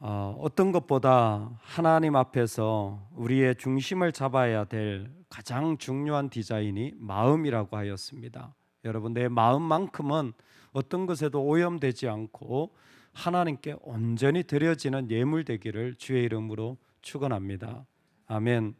어떤 것보다 하나님 앞에서 우리의 중심을 잡아야 될 가장 중요한 디자인이 마음이라고 하였습니다. 여러분, 내 마음만큼은 어떤 것에도 오염되지 않고 하나님께 온전히 드려지는 예물 되기를 주의 이름으로 축원합니다. 아멘.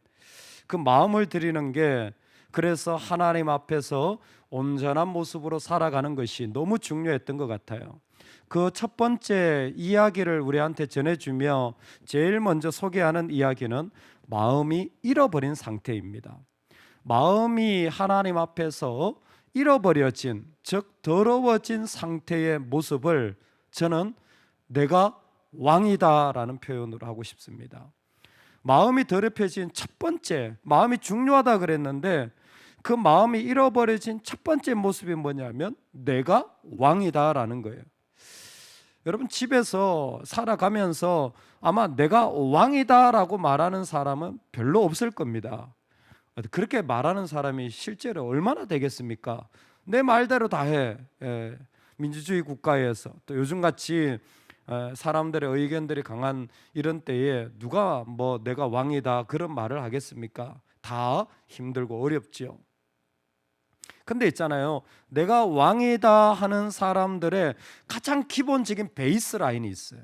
그 마음을 드리는 게 그래서 하나님 앞에서 온전한 모습으로 살아가는 것이 너무 중요했던 것 같아요. 그 첫 번째 이야기를 우리한테 전해주며 제일 먼저 소개하는 이야기는 마음이 잃어버린 상태입니다. 마음이 하나님 앞에서 잃어버려진, 즉 더러워진 상태의 모습을 저는 내가 왕이다라는 표현으로 하고 싶습니다. 마음이 더럽혀진 첫 번째, 마음이 중요하다 그랬는데 그 마음이 잃어버려진 첫 번째 모습이 뭐냐면 내가 왕이다라는 거예요. 여러분, 집에서 살아가면서 아마 내가 왕이다라고 말하는 사람은 별로 없을 겁니다. 그렇게 말하는 사람이 실제로 얼마나 되겠습니까? 내 말대로 다 해. 민주주의 국가에서 또 요즘같이 사람들의 의견들이 강한 이런 때에 누가 뭐 내가 왕이다 그런 말을 하겠습니까? 다 힘들고 어렵죠. 근데 있잖아요, 내가 왕이다 하는 사람들의 가장 기본적인 베이스 라인이 있어요.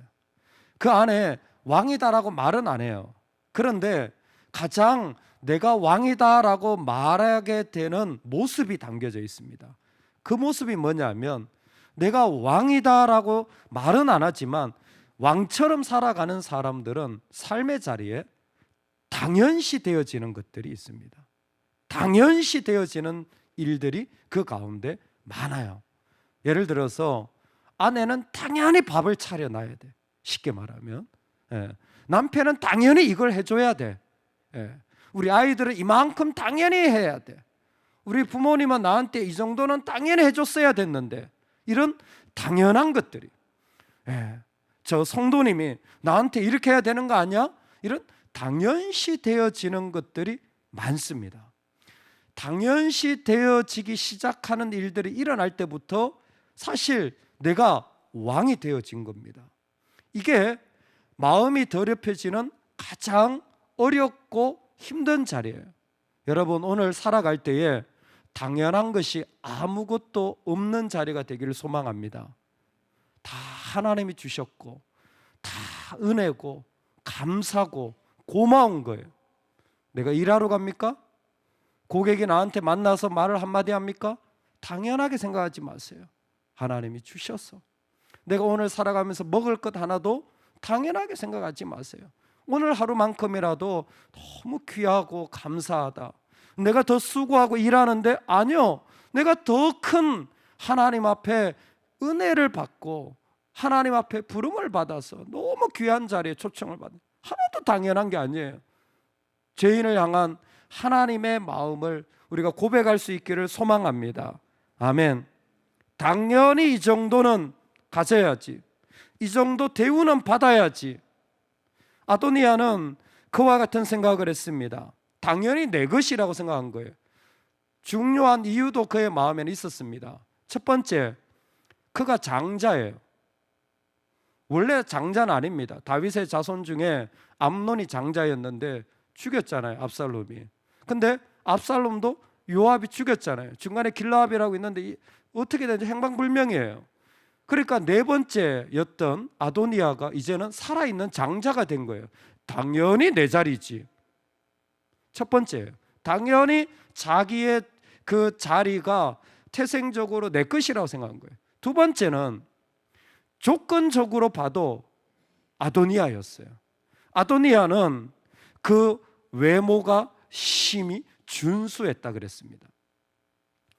그 안에 왕이다라고 말은 안 해요. 그런데 가장 내가 왕이다라고 말하게 되는 모습이 담겨져 있습니다. 그 모습이 뭐냐면 내가 왕이다라고 말은 안 하지만 왕처럼 살아가는 사람들은 삶의 자리에 당연시 되어지는 것들이 있습니다. 당연시 되어지는 일들이 그 가운데 많아요. 예를 들어서 아내는 당연히 밥을 차려놔야 돼. 쉽게 말하면 남편은 당연히 이걸 해줘야 돼. 우리 아이들은 이만큼 당연히 해야 돼. 우리 부모님은 나한테 이 정도는 당연히 해줬어야 됐는데, 이런 당연한 것들이, 저 성도님이 나한테 이렇게 해야 되는 거 아니야? 이런 당연시 되어지는 것들이 많습니다. 당연시 되어지기 시작하는 일들이 일어날 때부터 사실 내가 왕이 되어진 겁니다. 이게 마음이 더럽혀지는 가장 어렵고 힘든 자리예요. 여러분, 오늘 살아갈 때에 당연한 것이 아무것도 없는 자리가 되기를 소망합니다. 다 하나님이 주셨고 다 은혜고 감사고 고마운 거예요. 내가 일하러 갑니까? 고객이 나한테 만나서 말을 한마디 합니까? 당연하게 생각하지 마세요. 하나님이 주셔서. 내가 오늘 살아가면서 먹을 것 하나도 당연하게 생각하지 마세요. 오늘 하루만큼이라도 너무 귀하고 감사하다. 내가 더 수고하고 일하는데, 아니요, 내가 더 큰 하나님 앞에 은혜를 받고 하나님 앞에 부름을 받아서 너무 귀한 자리에 초청을 받아요. 하나도 당연한 게 아니에요. 죄인을 향한 하나님의 마음을 우리가 고백할 수 있기를 소망합니다. 아멘. 당연히 이 정도는 가져야지, 이 정도 대우는 받아야지. 아도니아는 그와 같은 생각을 했습니다. 당연히 내 것이라고 생각한 거예요. 중요한 이유도 그의 마음에는 있었습니다. 첫 번째, 그가 장자예요. 원래 장자는 아닙니다. 다윗의 자손 중에 암논이 장자였는데 죽였잖아요, 압살롬이. 근데 압살롬도 요압이 죽였잖아요. 중간에 길라압이라고 있는데 어떻게 되는지 행방불명이에요. 그러니까 네 번째였던 아도니아가 이제는 살아있는 장자가 된 거예요. 당연히 내 자리지. 첫 번째예요. 당연히 자기의 그 자리가 태생적으로 내 것이라고 생각한 거예요. 두 번째는 조건적으로 봐도 아도니아였어요. 아도니아는 그 외모가 심히 준수했다 그랬습니다.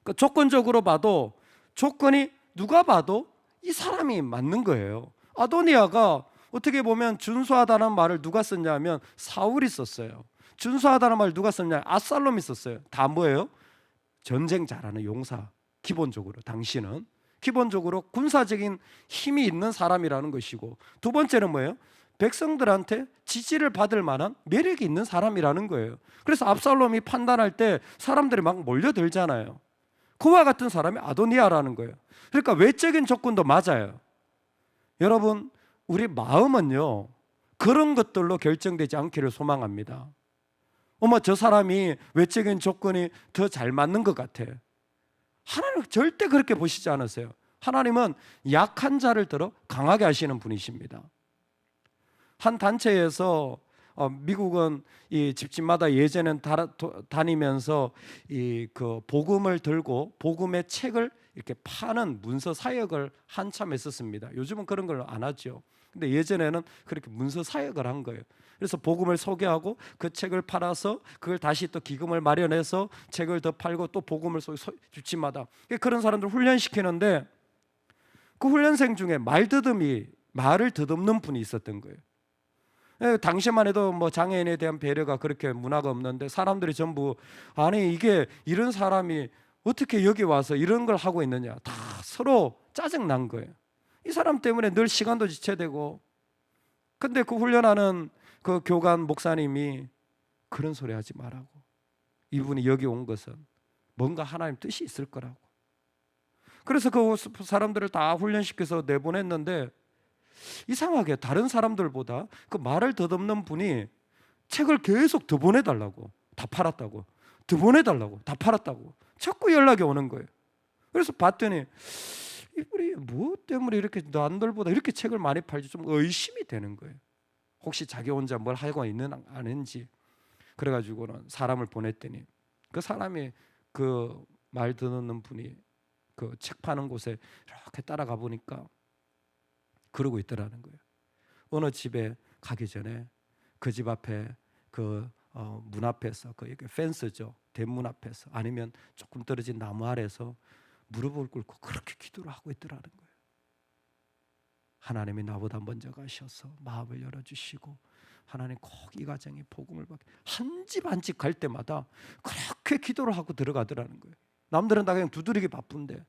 그러니까 조건적으로 봐도, 조건이 누가 봐도 이 사람이 맞는 거예요. 아도니아가 어떻게 보면 준수하다는 말을 누가 썼냐면 사울이 썼어요. 준수하다는 말을 누가 썼냐? 압살롬이 썼어요. 다 뭐예요? 전쟁 잘하는 용사. 기본적으로 당신은 기본적으로 군사적인 힘이 있는 사람이라는 것이고, 두 번째는 뭐예요? 백성들한테 지지를 받을 만한 매력이 있는 사람이라는 거예요. 그래서 압살롬이 판단할 때 사람들이 막 몰려들잖아요. 그와 같은 사람이 아도니아라는 거예요. 그러니까 외적인 조건도 맞아요. 여러분, 우리 마음은요, 그런 것들로 결정되지 않기를 소망합니다. 저 사람이 외적인 조건이 더 잘 맞는 것 같아. 하나님은 절대 그렇게 보시지 않으세요. 하나님은 약한 자를 들어 강하게 하시는 분이십니다. 한 단체에서 미국은 이 집집마다 예전엔 다니면서 그 복음을 들고 복음의 책을 이렇게 파는 문서 사역을 한참 했었습니다. 요즘은 그런 걸 안 하죠. 근데 예전에는 그렇게 문서 사역을 한 거예요. 그래서 복음을 소개하고 그 책을 팔아서 그걸 다시 또 기금을 마련해서 책을 더 팔고 또 복음을 집집마다 그런 사람들 훈련시키는데 그 훈련생 중에 말을 더듬는 분이 있었던 거예요. 당시만 해도 장애인에 대한 배려가 그렇게 문화가 없는데 사람들이 전부 아니 이게 이런 사람이 어떻게 여기 와서 이런 걸 하고 있느냐 다 서로 짜증난 거예요. 이 사람 때문에 늘 시간도 지체되고. 근데 그 훈련하는 그 교관 목사님이 그런 소리 하지 말라고. 이분이 여기 온 것은 뭔가 하나님 뜻이 있을 거라고. 그래서 그 사람들을 다 훈련시켜서 내보냈는데 이상하게 다른 사람들보다 그 말을 더듬는 분이 책을 계속 더 보내달라고, 다 팔았다고, 더 보내달라고, 다 팔았다고 자꾸 연락이 오는 거예요. 그래서 봤더니 이분이 뭐 때문에 이렇게 남들보다 이렇게 책을 많이 팔지 좀 의심이 되는 거예요. 혹시 자기 혼자 뭘 하고 있는 아닌지. 그래가지고는 사람을 보냈더니 그 사람이 그 말 듣는 분이 그 책 파는 곳에 이렇게 따라가 보니까 그러고 있더라는 거예요. 어느 집에 가기 전에 그 집 앞에 그 문 앞에서 그 펜스죠, 대문 앞에서 아니면 조금 떨어진 나무 아래서 무릎을 꿇고 그렇게 기도를 하고 있더라는 거예요. 하나님이 나보다 먼저 가셔서 마음을 열어주시고 하나님 꼭 이 가정이 복음을 받게 한 집 한 집 갈 때마다 그렇게 기도를 하고 들어가더라는 거예요. 남들은 다 그냥 두드리기 바쁜데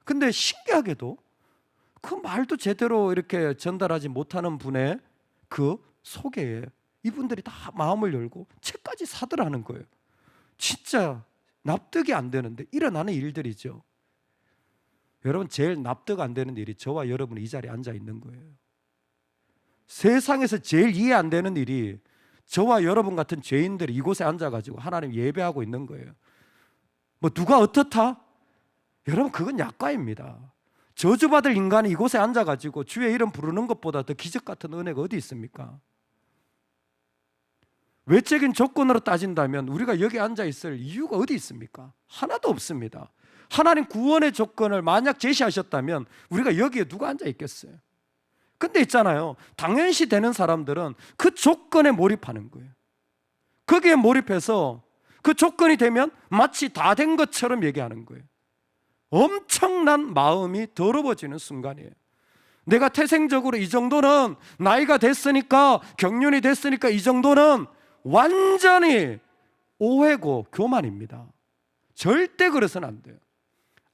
근데 신기하게도 그 말도 제대로 이렇게 전달하지 못하는 분의 그 소개에 이분들이 다 마음을 열고 책까지 사더라는 거예요. 진짜 납득이 안 되는데 일어나는 일들이죠. 여러분 제일 납득 안 되는 일이 저와 여러분이 이 자리에 앉아 있는 거예요. 세상에서 제일 이해 안 되는 일이 저와 여러분 같은 죄인들이 이곳에 앉아가지고 하나님 예배하고 있는 거예요. 누가 어떻다? 여러분 그건 약과입니다. 저주받을 인간이 이곳에 앉아가지고 주의 이름 부르는 것보다 더 기적 같은 은혜가 어디 있습니까? 외적인 조건으로 따진다면 우리가 여기 앉아 있을 이유가 어디 있습니까? 하나도 없습니다. 하나님 구원의 조건을 만약 제시하셨다면 우리가 여기에 누가 앉아 있겠어요? 근데 있잖아요, 당연시 되는 사람들은 그 조건에 몰입하는 거예요. 거기에 몰입해서 그 조건이 되면 마치 다 된 것처럼 얘기하는 거예요. 엄청난 마음이 더러워지는 순간이에요. 내가 태생적으로 이 정도는 나이가 됐으니까, 경륜이 됐으니까 이 정도는 완전히 오해고 교만입니다. 절대 그래서는 안 돼요.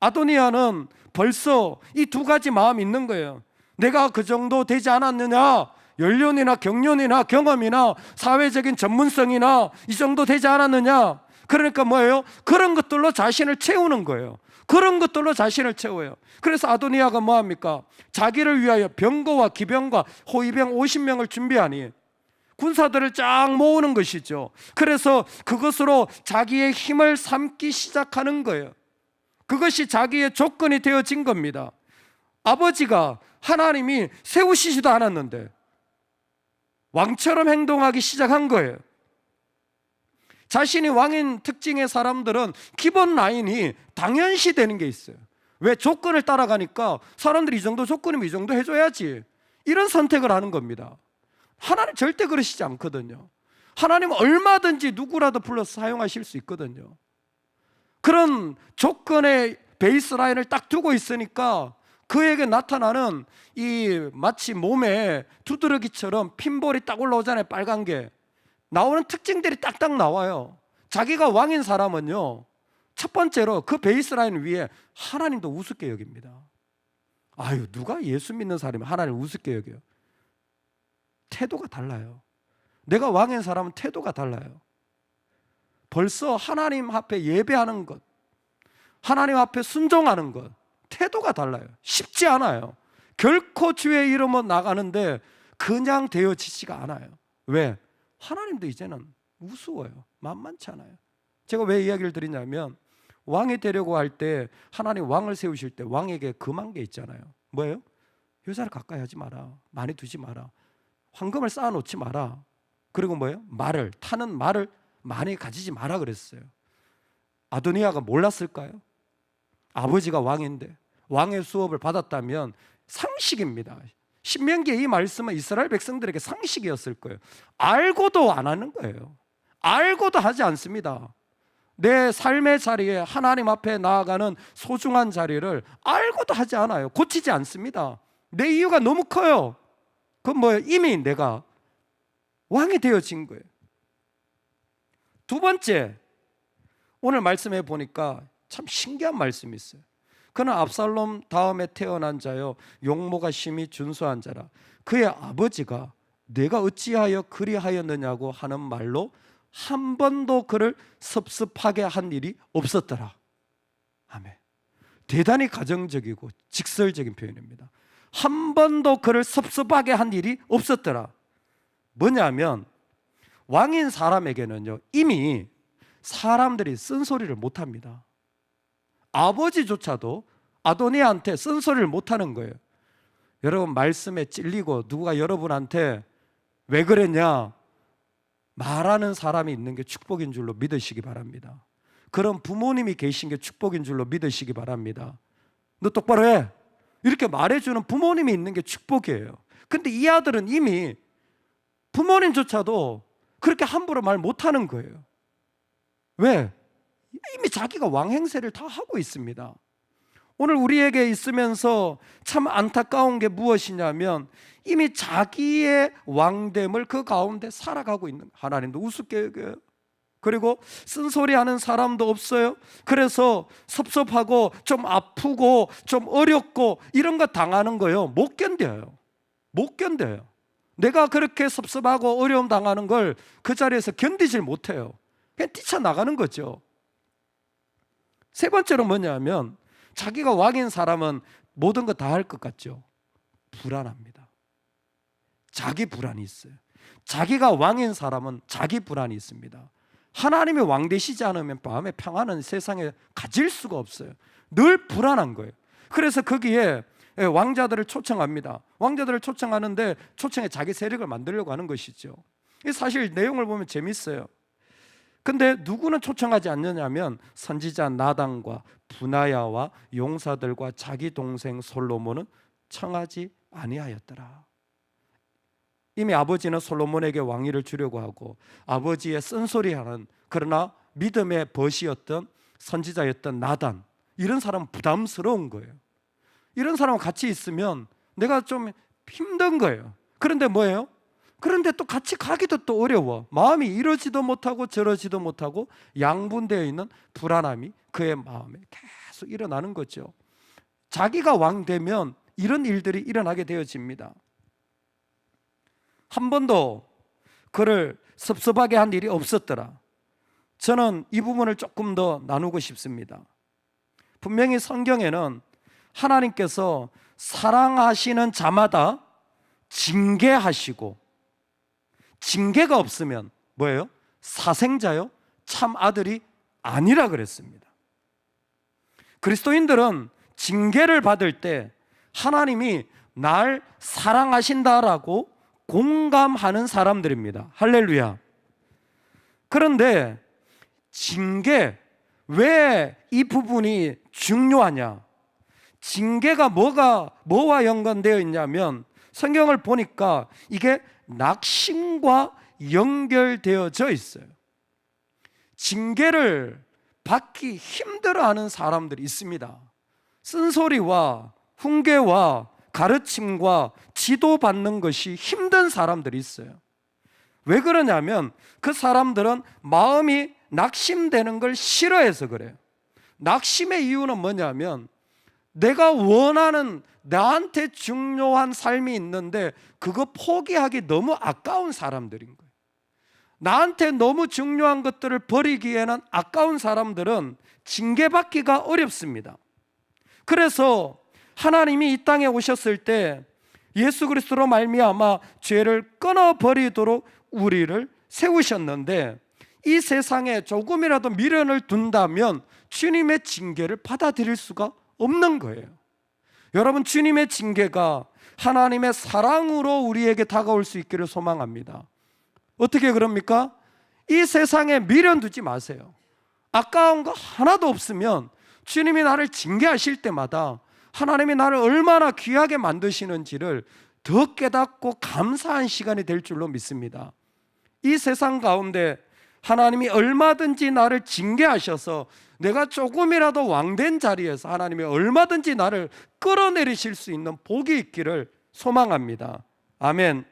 아도니아는 벌써 이 두 가지 마음이 있는 거예요. 내가 그 정도 되지 않았느냐, 연륜이나 경륜이나 경험이나 사회적인 전문성이나 이 정도 되지 않았느냐. 그러니까 뭐예요? 그런 것들로 자신을 채우는 거예요. 그런 것들로 자신을 채워요. 그래서 아도니아가 뭐합니까? 자기를 위하여 병거와 기병과 호위병 50명을 준비하니 군사들을 쫙 모으는 것이죠. 그래서 그것으로 자기의 힘을 삼기 시작하는 거예요. 그것이 자기의 조건이 되어진 겁니다. 아버지가 하나님이 세우시지도 않았는데 왕처럼 행동하기 시작한 거예요. 자신이 왕인 특징의 사람들은 기본 라인이 당연시 되는 게 있어요. 왜? 조건을 따라가니까 사람들이 이 정도 조건이면 이 정도 해줘야지, 이런 선택을 하는 겁니다. 하나님 절대 그러시지 않거든요. 하나님은 얼마든지 누구라도 불러서 사용하실 수 있거든요. 그런 조건의 베이스라인을 딱 두고 있으니까 그에게 나타나는 이 마치 몸에 두드러기처럼 핀볼이 딱 올라오잖아요. 빨간 게 나오는 특징들이 딱딱 나와요. 자기가 왕인 사람은요, 첫 번째로 그 베이스라인 위에 하나님도 우습게 여깁니다. 아유, 누가 예수 믿는 사람이 하나님을 우습게 여겨요? 태도가 달라요. 내가 왕인 사람은 태도가 달라요. 벌써 하나님 앞에 예배하는 것, 하나님 앞에 순종하는 것, 태도가 달라요. 쉽지 않아요. 결코 주의 이름으로 나가는데 그냥 되어지지가 않아요. 왜? 하나님도 이제는 우스워요. 만만치 않아요. 제가 왜 이야기를 드리냐면 왕이 되려고 할 때 하나님 왕을 세우실 때 왕에게 금한 게 있잖아요. 뭐예요? 여자를 가까이 하지 마라. 많이 두지 마라. 황금을 쌓아놓지 마라. 그리고 뭐예요? 타는 말을 많이 가지지 마라 그랬어요. 아도니아가 몰랐을까요? 아버지가 왕인데 왕의 수업을 받았다면 상식입니다. 신명기의 이 말씀은 이스라엘 백성들에게 상식이었을 거예요. 알고도 안 하는 거예요. 알고도 하지 않습니다. 내 삶의 자리에 하나님 앞에 나아가는 소중한 자리를 알고도 하지 않아요. 고치지 않습니다. 내 이유가 너무 커요. 그건 뭐예요? 이미 내가 왕이 되어진 거예요. 두 번째, 오늘 말씀해 보니까 참 신기한 말씀이 있어요. 그는 압살롬 다음에 태어난 자요 용모가 심히 준수한 자라. 그의 아버지가 내가 어찌하여 그리하였느냐고 하는 말로 한 번도 그를 섭섭하게 한 일이 없었더라. 아멘. 대단히 가정적이고 직설적인 표현입니다. 한 번도 그를 섭섭하게 한 일이 없었더라. 뭐냐면 왕인 사람에게는요 이미 사람들이 쓴소리를 못합니다. 아버지조차도 아도니아한테 쓴소리를 못하는 거예요. 여러분 말씀에 찔리고 누가 여러분한테 왜 그랬냐 말하는 사람이 있는 게 축복인 줄로 믿으시기 바랍니다. 그런 부모님이 계신 게 축복인 줄로 믿으시기 바랍니다. 너 똑바로 해 이렇게 말해주는 부모님이 있는 게 축복이에요. 근데 이 아들은 이미 부모님조차도 그렇게 함부로 말 못하는 거예요. 왜? 이미 자기가 왕 행세를 다 하고 있습니다. 오늘 우리에게 있으면서 참 안타까운 게 무엇이냐면 이미 자기의 왕됨을 그 가운데 살아가고 있는, 하나님도 우습게 여겨요. 그리고 쓴소리하는 사람도 없어요. 그래서 섭섭하고 좀 아프고 좀 어렵고 이런 거 당하는 거요 못 견뎌요. 못 견뎌요. 내가 그렇게 섭섭하고 어려움 당하는 걸 그 자리에서 견디질 못해요. 그냥 뛰쳐나가는 거죠. 세 번째로 뭐냐면 자기가 왕인 사람은 모든 거 다 할 것 같죠. 불안합니다. 자기 불안이 있어요. 자기가 왕인 사람은 자기 불안이 있습니다. 하나님이 왕 되시지 않으면 마음의 평안은 세상에 가질 수가 없어요. 늘 불안한 거예요. 그래서 거기에 왕자들을 초청합니다. 왕자들을 초청하는데 초청에 자기 세력을 만들려고 하는 것이죠. 사실 내용을 보면 재밌어요. 근데 누구는 초청하지 않느냐면 선지자 나단과 분하야와 용사들과 자기 동생 솔로몬은 청하지 아니하였더라. 이미 아버지는 솔로몬에게 왕위를 주려고 하고 아버지의 쓴소리하는 그러나 믿음의 벗이었던 선지자였던 나단, 이런 사람은 부담스러운 거예요. 이런 사람과 같이 있으면 내가 좀 힘든 거예요. 그런데 뭐예요? 그런데 또 같이 가기도 또 어려워. 마음이 이러지도 못하고 저러지도 못하고 양분되어 있는 불안함이 그의 마음에 계속 일어나는 거죠. 자기가 왕 되면 이런 일들이 일어나게 되어집니다. 한 번도 그를 섭섭하게 한 일이 없었더라. 저는 이 부분을 조금 더 나누고 싶습니다. 분명히 성경에는 하나님께서 사랑하시는 자마다 징계하시고, 징계가 없으면 뭐예요? 사생자요? 참 아들이 아니라 그랬습니다. 그리스도인들은 징계를 받을 때 하나님이 날 사랑하신다라고 공감하는 사람들입니다. 할렐루야. 그런데 징계, 왜 이 부분이 중요하냐? 징계가 뭐와 연관되어 있냐면 성경을 보니까 이게 낙심과 연결되어져 있어요. 징계를 받기 힘들어하는 사람들이 있습니다. 쓴소리와 훈계와 가르침과 지도받는 것이 힘든 사람들이 있어요. 왜 그러냐면 그 사람들은 마음이 낙심되는 걸 싫어해서 그래요. 낙심의 이유는 뭐냐면 내가 원하는 나한테 중요한 삶이 있는데 그거 포기하기 너무 아까운 사람들인 거예요. 나한테 너무 중요한 것들을 버리기에는 아까운 사람들은 징계받기가 어렵습니다. 그래서 하나님이 이 땅에 오셨을 때 예수 그리스도로 말미암아 죄를 끊어버리도록 우리를 세우셨는데, 이 세상에 조금이라도 미련을 둔다면 주님의 징계를 받아들일 수가 없는 거예요. 여러분, 주님의 징계가 하나님의 사랑으로 우리에게 다가올 수 있기를 소망합니다. 어떻게 그럽니까? 이 세상에 미련 두지 마세요. 아까운 거 하나도 없으면 주님이 나를 징계하실 때마다 하나님이 나를 얼마나 귀하게 만드시는지를 더 깨닫고 감사한 시간이 될 줄로 믿습니다. 이 세상 가운데 하나님이 얼마든지 나를 징계하셔서 내가 조금이라도 왕된 자리에서 하나님이 얼마든지 나를 끌어내리실 수 있는 복이 있기를 소망합니다. 아멘.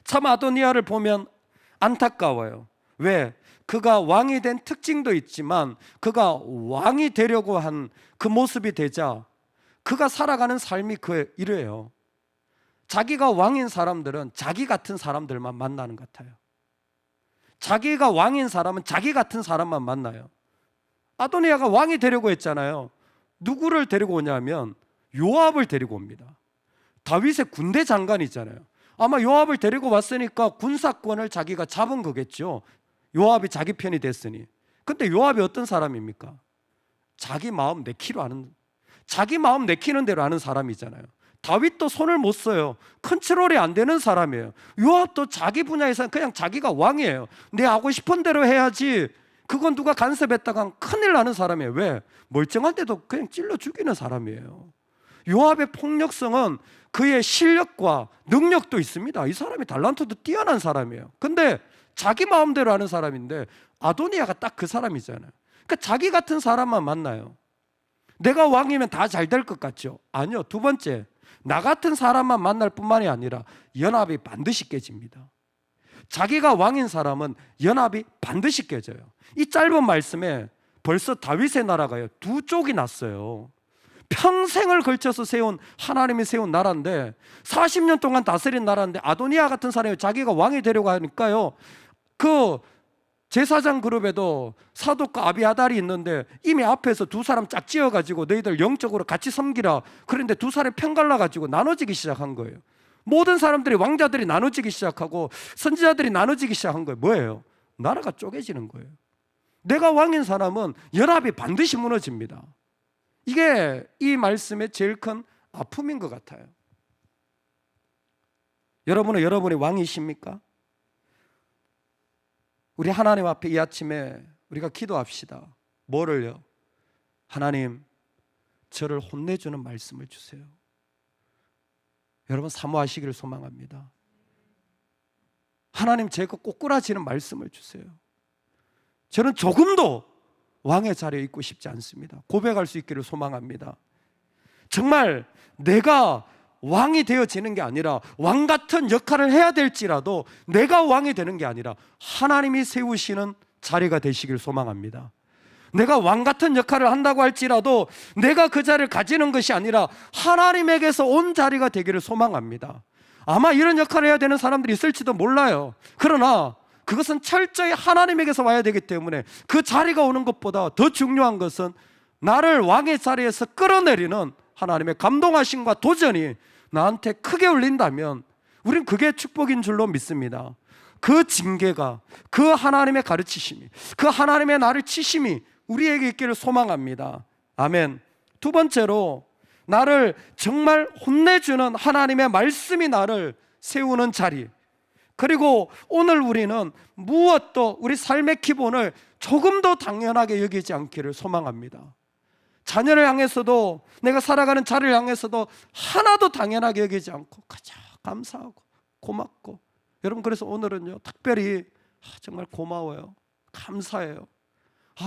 참 아도니아를 보면 안타까워요. 왜? 그가 왕이 된 특징도 있지만 그가 왕이 되려고 한 그 모습이 되자 그가 살아가는 삶이 이래요. 자기가 왕인 사람들은 자기 같은 사람들만 만나는 것 같아요. 자기가 왕인 사람은 자기 같은 사람만 만나요. 아도니아가 왕이 되려고 했잖아요. 누구를 데리고 오냐면 요압을 데리고 옵니다. 다윗의 군대 장관이 있잖아요. 아마 요압을 데리고 왔으니까 군사권을 자기가 잡은 거겠죠. 요압이 자기 편이 됐으니. 근데 요압이 어떤 사람입니까? 자기 마음 내키로 하는, 자기 마음 내키는 대로 하는 사람이잖아요. 다윗도 손을 못 써요. 컨트롤이 안 되는 사람이에요. 요압도 자기 분야에서는 그냥 자기가 왕이에요. 내 하고 싶은 대로 해야지, 그건 누가 간섭했다간 큰일 나는 사람이에요. 왜? 멀쩡한데도 그냥 찔러 죽이는 사람이에요. 요압의 폭력성은 그의 실력과 능력도 있습니다. 이 사람이 달란트도 뛰어난 사람이에요. 근데 자기 마음대로 하는 사람인데 아도니아가 딱 그 사람이잖아요. 그러니까 자기 같은 사람만 만나요. 내가 왕이면 다 잘 될 것 같죠? 아니요. 두 번째, 나 같은 사람만 만날 뿐만이 아니라 연합이 반드시 깨집니다. 자기가 왕인 사람은 연합이 반드시 깨져요. 이 짧은 말씀에 벌써 다윗의 나라가요, 두 쪽이 났어요. 평생을 걸쳐서 하나님이 세운 나라인데, 40년 동안 다스린 나라인데 아도니아 같은 사람이 자기가 왕이 되려고 하니까요, 그 제사장 그룹에도 사독과 아비아달이 있는데 이미 앞에서 두 사람 짝지어가지고 너희들 영적으로 같이 섬기라, 그런데 두 사람이 편갈라가지고 나눠지기 시작한 거예요. 모든 사람들이, 왕자들이 나눠지기 시작하고 선지자들이 나눠지기 시작한 거예요. 뭐예요? 나라가 쪼개지는 거예요. 내가 왕인 사람은 연합이 반드시 무너집니다. 이게 이 말씀의 제일 큰 아픔인 것 같아요. 여러분은 여러분이 왕이십니까? 우리 하나님 앞에 이 아침에 우리가 기도합시다. 뭐를요? 하나님, 저를 혼내주는 말씀을 주세요. 여러분 사모하시기를 소망합니다. 하나님, 제가 꼬꾸라지는 말씀을 주세요. 저는 조금도 왕의 자리에 있고 싶지 않습니다. 고백할 수 있기를 소망합니다. 정말 내가 왕이 되어지는 게 아니라 왕 같은 역할을 해야 될지라도 내가 왕이 되는 게 아니라 하나님이 세우시는 자리가 되시길 소망합니다. 내가 왕 같은 역할을 한다고 할지라도 내가 그 자리를 가지는 것이 아니라 하나님에게서 온 자리가 되기를 소망합니다. 아마 이런 역할을 해야 되는 사람들이 있을지도 몰라요. 그러나 그것은 철저히 하나님에게서 와야 되기 때문에 그 자리가 오는 것보다 더 중요한 것은 나를 왕의 자리에서 끌어내리는 하나님의 감동하심과 도전이 나한테 크게 울린다면 우린 그게 축복인 줄로 믿습니다. 그 징계가, 그 하나님의 가르치심이, 그 하나님의 나를 치심이 우리에게 있기를 소망합니다. 아멘. 두 번째로, 나를 정말 혼내주는 하나님의 말씀이 나를 세우는 자리. 그리고 오늘 우리는 무엇도 우리 삶의 기본을 조금 더 당연하게 여기지 않기를 소망합니다. 자녀를 향해서도, 내가 살아가는 자를 향해서도 하나도 당연하게 여기지 않고 가장 감사하고 고맙고, 여러분 그래서 오늘은요 특별히 정말 고마워요. 감사해요.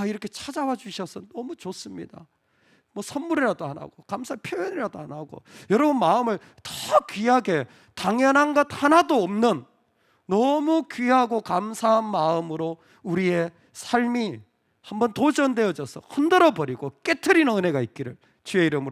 이렇게 찾아와 주셔서 너무 좋습니다. 뭐 선물이라도 안 하고 감사 표현이라도 안 하고 여러분 마음을 더 귀하게, 당연한 것 하나도 없는 너무 귀하고 감사한 마음으로 우리의 삶이 한번 도전되어져서 흔들어버리고 깨트리는 은혜가 있기를 주의 이름으로